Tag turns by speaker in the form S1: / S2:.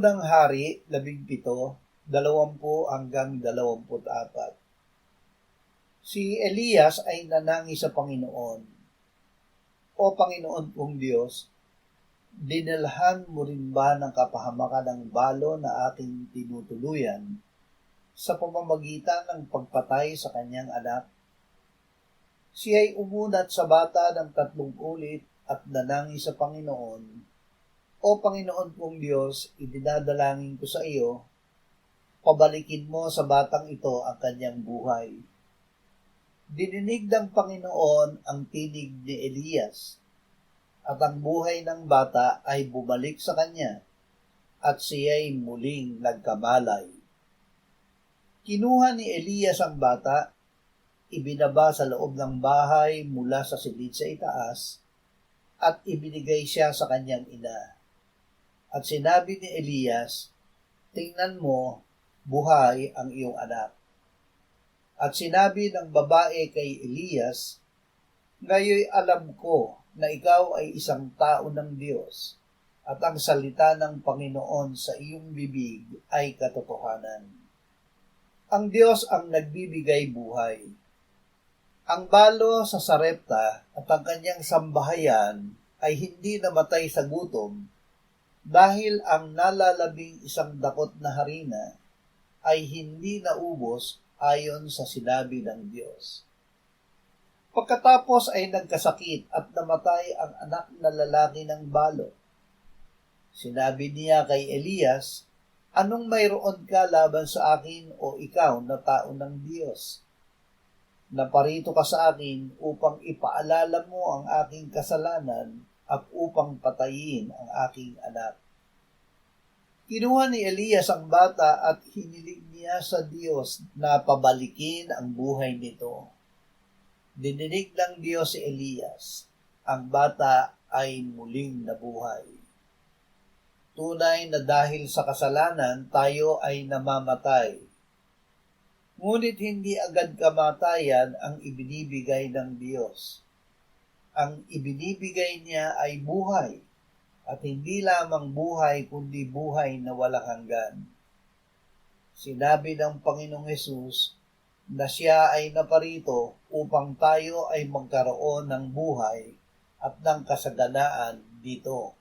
S1: Unang Hari, 17, 20-24. Si Elias ay nanangis sa Panginoon. O Panginoon kong Diyos, dinalhan mo rin ba ng kapahamakan ng balo na aking tinutuluyan sa pamamagitan ng pagpatay sa kanyang anak? Siya ay umunat sa bata ng 3 ulit at nanangis sa Panginoon. O Panginoon kong Diyos, idinadalangin ko sa iyo, pabalikin mo sa batang ito ang kanyang buhay. Dininig ng Panginoon ang tinig ni Elias, at ang buhay ng bata ay bumalik sa kanya, at siya'y muling nagkamalay. Kinuha ni Elias ang bata, ibinaba sa loob ng bahay mula sa silid sa itaas, at ibinigay siya sa kanyang ina. At sinabi ni Elias, tingnan mo, buhay ang iyong anak. At sinabi ng babae kay Elias, ngayoy alam ko na ikaw ay isang tao ng Diyos, at ang salita ng Panginoon sa iyong bibig ay katotohanan. Ang Diyos ang nagbibigay buhay. Ang balo sa Sarepta at ang kanyang sambahayan ay hindi namatay sa gutom, dahil ang nalalabing isang dakot na harina ay hindi naubos ayon sa sinabi ng Diyos. Pagkatapos ay nagkasakit at namatay ang anak na lalaki ng balo. Sinabi niya kay Elias, anong mayroon ka laban sa akin o ikaw na tao ng Diyos? Naparito ka sa akin upang ipaalala mo ang aking kasalanan at upang patayin ang aking anak. Kinuha ni Elias ang bata at hiniling niya sa Diyos na pabalikin ang buhay nito. Dininig ng Diyos si Elias, ang bata ay muling nabuhay. Tunay na dahil sa kasalanan tayo ay namamatay. Ngunit hindi agad kamatayan ang ibinibigay ng Diyos. Ang ibinibigay niya ay buhay, at hindi lamang buhay kundi buhay na walang hanggan. Sinabi ng Panginoong Hesus na siya ay naparito upang tayo ay magkaroon ng buhay at ng kasaganaan dito